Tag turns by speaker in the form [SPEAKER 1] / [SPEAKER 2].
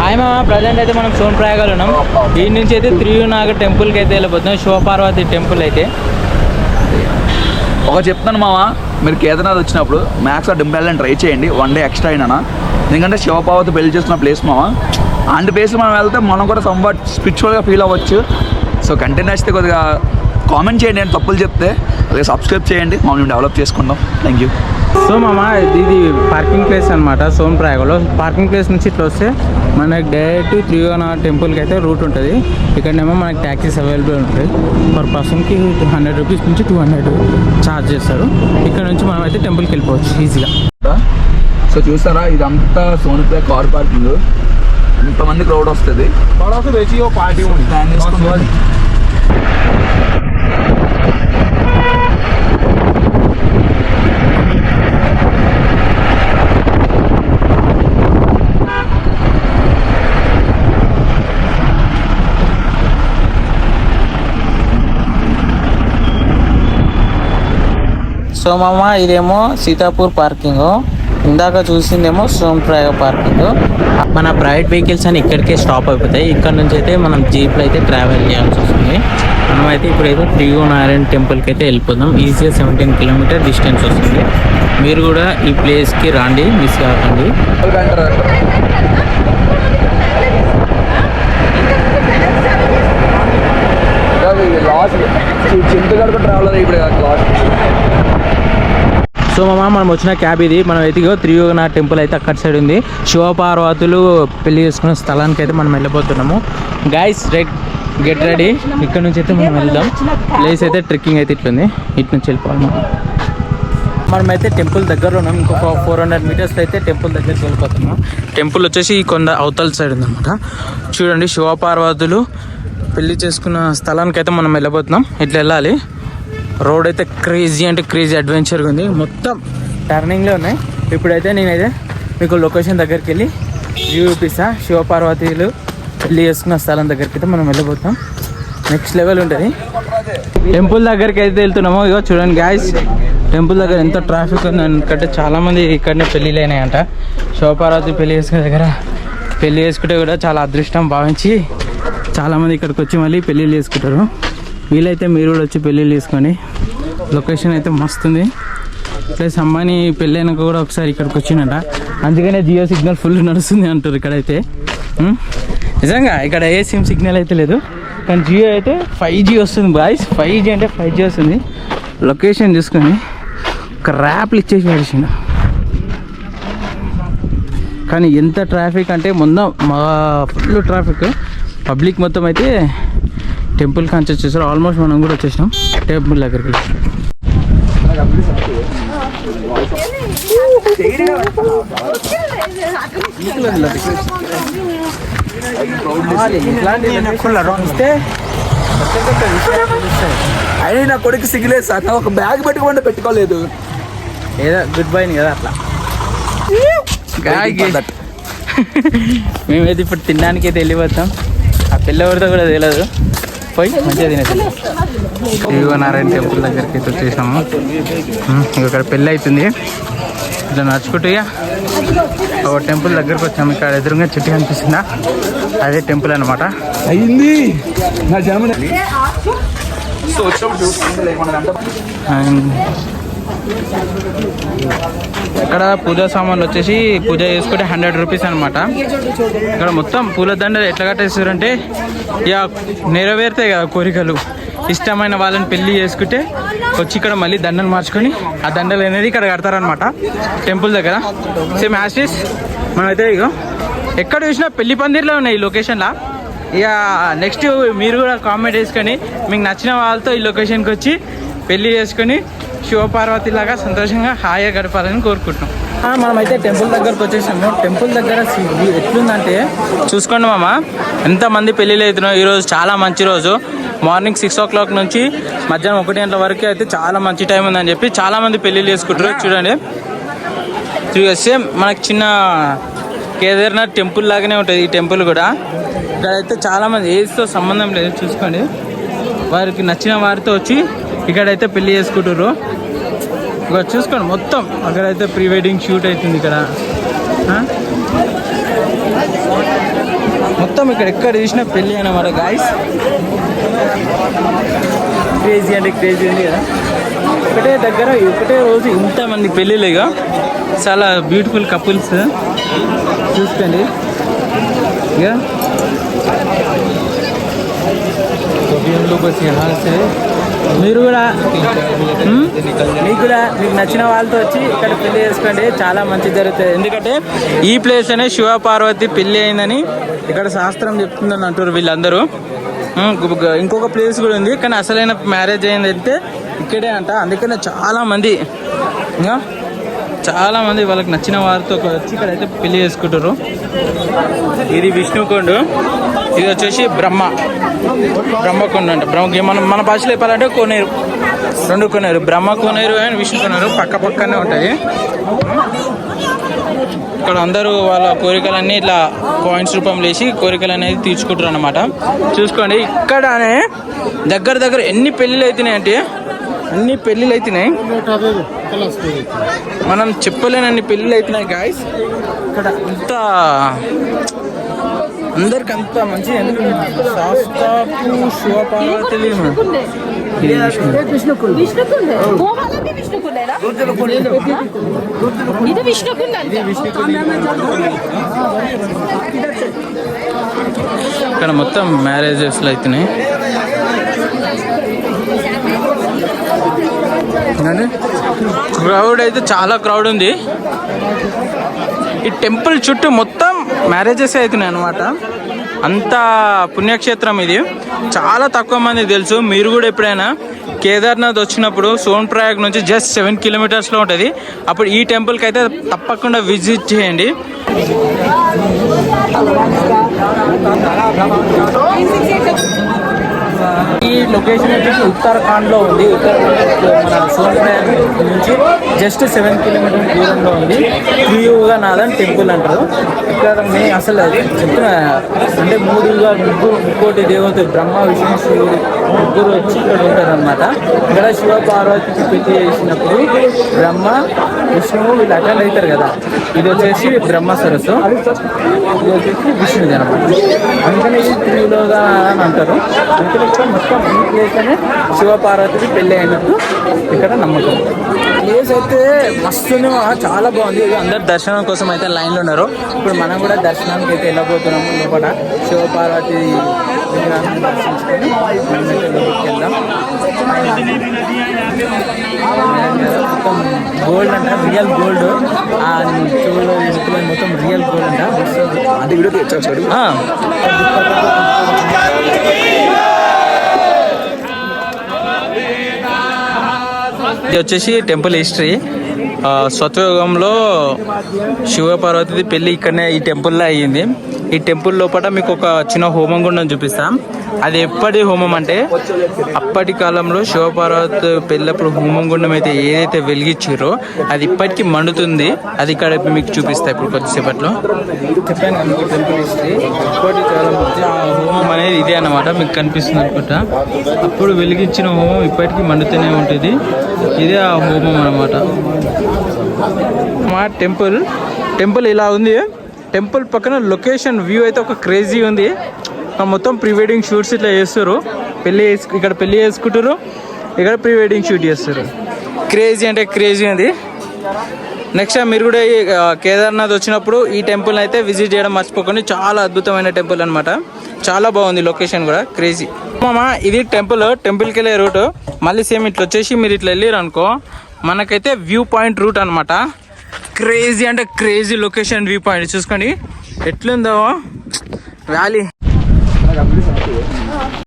[SPEAKER 1] Hi మామ, present అయితే మనం సోన్ప్రయాగలో ఉన్నాం. ఈ నుంచి అయితే త్రియునాగర్ టెంపుల్కి అయితే వెళ్ళిపోతున్నాం. శివపార్వతి టెంపుల్ అయితే
[SPEAKER 2] చెప్తాను మామ, మీరు కేదార్నాథ్ వచ్చినప్పుడు మ్యాక్స్ ఆ టెంపుల్ వెళ్ళని ట్రై చేయండి. 1 డే ఎక్స్ట్రా అయినా, ఎందుకంటే శివపార్వతి పెళ్లి చేస్తున్న ప్లేస్ మామ. అండ్ ప్లేస్ మనం వెళ్తే మనం కూడా సంవాట్ స్పిరిచువల్గా ఫీల్ అవ్వచ్చు. సో కంటెంట్ నచ్చితే కొద్దిగా కామెంట్ చేయండి, నేను తప్పులు చెప్తే కొద్దిగా సబ్స్క్రైబ్ చేయండి, మమ్మల్ని డెవలప్ చేసుకుందాం. Thank you.
[SPEAKER 1] సో మామ, ఇది పార్కింగ్ ప్లేస్ అనమాట సోన్ప్రయాగలో. పార్కింగ్ ప్లేస్ నుంచి ఇట్లా వస్తే మనకి డైరెక్ట్ త్రియునాగర్ టెంపుల్కి అయితే రూట్ ఉంటుంది. ఇక్కడనేమో మనకి ట్యాక్సీస్ అవైలబుల్ ఉంటాయి. పర్ పర్సన్కి 100 రూపీస్ నుంచి 200 ఛార్జ్ చేస్తారు. ఇక్కడ నుంచి మనం అయితే టెంపుల్కి వెళ్ళిపోవచ్చు ఈజీగా.
[SPEAKER 2] సో చూస్తారా, ఇదంతా సోన్ప్రయాగ్ కార్ పార్కింగ్. ఇంతమంది క్రౌడ్ వస్తుంది.
[SPEAKER 1] సో మామ, ఇదేమో సీతాపూర్ పార్కింగ్, ఇందాక చూసిందేమో సోన్ప్రయాగ పార్కింగ్. మన ప్రైవేట్ వెహికల్స్ అని ఇక్కడికే స్టాప్ అయిపోతాయి. ఇక్కడ నుంచి అయితే మనం జీప్లో అయితే ట్రావెల్ చేయాల్సి వస్తుంది. మనమైతే ఇప్పుడైతే త్రియునారాయణ టెంపుల్కి అయితే వెళ్ళిపోదాం. ఈజీగా 17 కిలోమీటర్ డిస్టెన్స్ వస్తుంది. మీరు కూడా ఈ ప్లేస్కి రండి, మిస్ కాకండి. సో మామ, మనం వచ్చిన క్యాబ్ ఇది. మనం అయితే త్రియునాగర్ టెంపుల్ అయితే అక్కడ సైడ్ ఉంది. శివపార్వతులు పెళ్లి చేసుకున్న స్థలానికి అయితే మనం వెళ్ళిపోతున్నాము. Guys get ready. ఇక్కడ నుంచి అయితే మనం వెళ్దాం. ప్లేస్ అయితే ట్రెక్కింగ్ అయితే ఇట్లుంది. ఇటు నుంచి వెళ్ళిపోవాలి. మనమైతే టెంపుల్ దగ్గరలో ఉన్నాం. ఇంకొక 400 మీటర్స్ అయితే టెంపుల్ దగ్గరికి వెళ్ళిపోతున్నాం. టెంపుల్ వచ్చేసి కొండ అవతల సైడ్ ఉందన్నమాట. చూడండి, శివపార్వతులు పెళ్లి చేసుకున్న స్థలానికి అయితే మనం వెళ్ళిపోతున్నాం. ఇట్లా వెళ్ళాలి. రోడ్ అయితే క్రేజీ అంటే క్రేజీ అడ్వెంచర్గా ఉంది. మొత్తం టర్నింగ్లో ఉన్నాయి. ఇప్పుడైతే నేనైతే మీకు లొకేషన్ దగ్గరికి వెళ్ళి వ్యూ చూపిస్తా. శివపార్వతీలు పెళ్లి చేసుకున్న స్థలం దగ్గరికి అయితే మనం వెళ్ళిపోతాం. నెక్స్ట్ లెవెల్ ఉంటుంది. టెంపుల్ దగ్గరికి అయితే వెళ్తున్నాము. ఇగో చూడండి గాయ్స్, టెంపుల్ దగ్గర ఎంత ట్రాఫిక్ ఉంది. ఎందుకంటే చాలామంది ఇక్కడనే పెళ్ళిళ్ళు అయినాయంట. శివపార్వతి పెళ్లి చేసుకునే దగ్గర పెళ్లి చేసుకుంటే కూడా చాలా అదృష్టం భావించి చాలామంది ఇక్కడికి వచ్చి మళ్ళీ పెళ్ళిళ్ళు చేసుకుంటారు. వీలైతే మీరు కూడా వచ్చి పెళ్ళిళ్ళు చేసుకొని. లొకేషన్ అయితే మస్తుంది. ప్లస్ అమ్మాయిని పెళ్ళి అయినాక కూడా ఒకసారి ఇక్కడికి వచ్చిందంట. అందుకనే జియో సిగ్నల్ ఫుల్ నడుస్తుంది అంటారు ఇక్కడైతే. నిజంగా ఇక్కడ ఏ సిమ్ సిగ్నల్ అయితే లేదు, కానీ జియో అయితే 5G వస్తుంది బాయ్స్. 5G అంటే 5G వస్తుంది. లొకేషన్ చూసుకొని ఒక ర్యాప్లు ఇచ్చేసి నడిచిండు. కానీ ఎంత ట్రాఫిక్ అంటే మొత్తం ఫుల్ ట్రాఫిక్. పబ్లిక్ మొత్తం అయితే టెంపుల్ కాంచి వచ్చేసారు. ఆల్మోస్ట్ మనం కూడా వచ్చేసినాం టెంపుల్ దగ్గరికి.
[SPEAKER 2] అయినా నా కొడుకు సిగ్గులేదు సార్, ఒక బ్యాగ్ పెట్టుకోకుండా పెట్టుకోలేదు.
[SPEAKER 1] ఏదో గుడ్ బై కదా అట్లా. మేమైతే ఇప్పుడు తినడానికి అయితే వెళ్ళిపోతాం. ఆ పిల్లవాడితో కూడా తెలియదు, పోయి మంచిగా తినేసి త్రియునారాయణ టెంపుల్ దగ్గరికి అయితే వచ్చేసాము. ఇక్కడ పెళ్ళి అవుతుంది. ఇట్లా నడుచుకుంటూ ఒక టెంపుల్ దగ్గరకు వచ్చాము. ఇక్కడ ఎదురుగా చెట్టు కనిపిస్తుందా, అదే టెంపుల్ అనమాట.
[SPEAKER 2] అయింది
[SPEAKER 1] ఇక్కడ పూజా సామాన్లు వచ్చేసి పూజ చేసుకుంటే 100 రూపీస్ అనమాట. ఇక్కడ మొత్తం పూల దండలు ఎట్లా కట్టేస్తారంటే, ఇక నెరవేరుతాయి కదా కోరికలు. ఇష్టమైన వాళ్ళని పెళ్లి చేసుకుంటే వచ్చి ఇక్కడ మళ్ళీ దండలు మార్చుకొని ఆ దండలు అనేది ఇక్కడ కడతారనమాట టెంపుల్ దగ్గర. సేమ్ యాసిస్ మనమైతే ఇక ఎక్కడ చూసినా పెళ్లి పందిర్లో ఉన్నాయి ఈ లొకేషన్లో. ఇక నెక్స్ట్ మీరు కూడా కామెంట్ చేసుకొని మీకు నచ్చిన వాళ్ళతో ఈ లొకేషన్కి వచ్చి పెళ్లి చేసుకొని శివపార్వతి లాగా సంతోషంగా హాయిగా గడపాలని కోరుకుంటున్నాం. మనమైతే టెంపుల్ దగ్గరకు వచ్చేసాము. టెంపుల్ దగ్గర ఎట్లుందంటే చూసుకోండి మామ, ఎంతమంది పెళ్ళిళ్ళు అవుతున్నావు. ఈరోజు చాలా మంచి రోజు. మార్నింగ్ 6 o'clock నుంచి మధ్యాహ్నం 1 గంటల వరకు అయితే చాలా మంచి టైం ఉందని చెప్పి చాలామంది పెళ్ళిళ్ళు చేసుకుంటారు. చూడండి, సేమ్ మనకి చిన్న కేదార్నాథ్ టెంపుల్ లాగానే ఉంటుంది ఈ టెంపుల్ కూడా. ఇక్కడైతే చాలామంది ఏజ్తో సంబంధం లేదు. చూసుకోండి, వారికి నచ్చిన వారితో వచ్చి ఇక్కడైతే పెళ్లి చేసుకుంటారు. ఇక్కడ చూసుకోండి మొత్తం అక్కడైతే ప్రీ వెడ్డింగ్ షూట్ అవుతుంది ఇక్కడ. మొత్తం ఇక్కడ ఎక్కడ చూసినా పెళ్ళి అన్నమాట గాయస్. క్రేజీ అంటే క్రేజీ ఉంది కదా. ఒకటే దగ్గర ఒకటే రోజు ఇంతమంది పెళ్ళిళ్ళు ఇక చాలా బ్యూటిఫుల్ కపుల్స్ చూసుకోండి ఇక. మీరు కూడా మీకు నచ్చిన వాళ్ళతో వచ్చి ఇక్కడ పెళ్లి చేసుకోండి, చాలా మంచి జరుగుతుంది. ఎందుకంటే ఈ ప్లేస్ అనే శివ పార్వతి పెళ్లి అయిందని ఇక్కడ శాస్త్రం చెప్తుందని అంటారు వీళ్ళందరూ. ఇంకొక ప్లేస్ కూడా ఉంది కానీ అసలైన మ్యారేజ్ అయింది అయితే ఇక్కడే అంట. అందుకనే చాలా మంది వాళ్ళకి నచ్చిన వారితో వచ్చి ఇక్కడైతే పెళ్లి చేసుకుంటారు. ఇది విష్ణుకొండ, ఇది వచ్చేసి బ్రహ్మకొండ అంట. మన భాషలో చెప్పాలంటే కోనేరు, రెండు కోనేరు, బ్రహ్మ కోనేరు అండ్ విష్ణు కోనేరు పక్క పక్కనే ఉంటాయి. ఇక్కడ అందరూ వాళ్ళ కోరికలన్నీ ఇట్లా కాయిన్స్ రూపంలో వేసి కోరికలు అనేది తీర్చుకుంటారు అన్నమాట. చూసుకోండి ఇక్కడనే దగ్గర ఎన్ని పెళ్ళిళ్ళు అవుతున్నాయి అంటే అన్ని పెళ్ళిళ్ళు అవుతున్నాయి, మనం చెప్పలేనన్ని పెళ్ళిళ్ళు అవుతున్నాయి గాయస్. ఇక్కడ అంతా అందరికి అంత మంచి శివపార్వతి ఇక్కడ మొత్తం మ్యారేజెస్ అవుతున్నాయి. క్రౌడ్ అయితే చాలా క్రౌడ్ ఉంది. ఈ టెంపుల్ చుట్టూ మొత్తం మ్యారేజెస్ అవుతున్నాయి అనమాట. అంత పుణ్యక్షేత్రం ఇది, చాలా తక్కువ మంది తెలుసు. మీరు కూడా ఎప్పుడైనా కేదార్నాథ్ వచ్చినప్పుడు సోన్ ప్రయాగ్ నుంచి జస్ట్ 7 కిలోమీటర్స్లో ఉంటుంది. అప్పుడు ఈ టెంపుల్కి అయితే తప్పకుండా విజిట్ చేయండి. ఈ లొకేషన్ వచ్చేసి ఉత్తరాఖండ్లో ఉంది. మన సోన్ప్రయాగ్ నుంచి జస్ట్ 7 కిలోమీటర్ల దూరంలో ఉంది. త్రియుగనాథన్ టెంపుల్ అంటారు. ఇక్కడ అసలు చెప్తున్నా అంటే ముక్కోటి దేవతలు బ్రహ్మ విష్ణు శివుడు ముగ్గురు వచ్చి ఇక్కడ ఉంటారు అనమాట. ఇక్కడ శివ పార్వతికి పెళ్లి చేసినప్పుడు బ్రహ్మ విష్ణువు వీళ్ళు అటెండ్ అవుతారు కదా. ఇది వచ్చేసి బ్రహ్మ సరస్సు, ఇది వచ్చేసి విష్ణుది అనమాట. అందుకని ఇది త్రియుగనాథన్ అంటారు. అందుకని ఇక్కడ మొత్తం ఈ ప్లేస్ అనే శివ పార్వతికి పెళ్ళి అయినట్టు ఇక్కడ నమ్మకం. ప్లేస్ అయితే మస్తు చాలా బాగుంది. అందరు దర్శనం కోసం అయితే లైన్లో ఉన్నారు. ఇప్పుడు మనం కూడా దర్శనానికి అయితే వెళ్ళబోతున్నాము. లోపల శివ పార్వతి విగ్రహాన్ని దర్శించుకొని మనమైతే లోపలికి వెళ్దాం. మొత్తం గోల్డ్ అంట, రియల్ గోల్డ్. ఆ చెవులో మొత్తం రియల్ గోల్డ్ అంట. అంటే వీడియో ఇది వచ్చేసి టెంపుల్ హిస్టరీ. సత్వయుగంలో శివపార్వతి పెళ్ళి ఇక్కడనే ఈ టెంపుల్లో అయ్యింది. ఈ టెంపుల్ లోపల మీకు ఒక చిన్న హోమం గుండం చూపిస్తాం. అది ఎప్పటి హోమం అంటే అప్పటి కాలంలో శివపార్వతి పెళ్ళప్పుడు హోమం గుండం అయితే ఏదైతే వెలిగించారో అది ఇప్పటికీ మండుతుంది. అది ఇక్కడ మీకు చూపిస్తా ఇప్పుడు కొద్దిసేపట్లో. చెప్పాను మీకు టెంపుల్ హిస్టరీ. అప్పటి కాలం ఆ హోమం అనేది ఇదే అన్నమాట. మీకు కనిపిస్తుంది అనుకుంటా. అప్పుడు వెలిగించిన హోమం ఇప్పటికీ మండుతూనే ఉంటుంది. ఇదే ఆ హోమం అన్నమాట. మా టెంపుల్ ఇలా ఉంది. టెంపుల్ పక్కన లొకేషన్ వ్యూ అయితే ఒక క్రేజీ ఉంది. మొత్తం ప్రీ వెడ్డింగ్ షూట్స్ ఇట్లా చేస్తారు. ఇక్కడ పెళ్ళి చేసుకుంటారు, ఇక్కడ ప్రీ వెడ్డింగ్ షూట్ చేస్తారు. క్రేజీ అంటే క్రేజీ ఉంది. నెక్స్ట్ టైం మీరు కూడా కేదార్నాథ్ వచ్చినప్పుడు ఈ టెంపుల్ అయితే విజిట్ చేయడం మర్చిపోకండి. చాలా అద్భుతమైన టెంపుల్ అనమాట. చాలా బాగుంది లొకేషన్ కూడా క్రేజీ. మామా ఇది టెంపుల్కి వెళ్ళే రూట్. మళ్ళీ సేమ్ ఇట్లా వచ్చేసి మీరు ఇట్లా వెళ్ళారు అనుకో మనకైతే వ్యూ పాయింట్ రూట్ అనమాట. క్రేజీ అంటే క్రేజీ లొకేషన్ వ్యూ పాయింట్ చూసుకోండి ఎట్లుందో వ్యాలీ.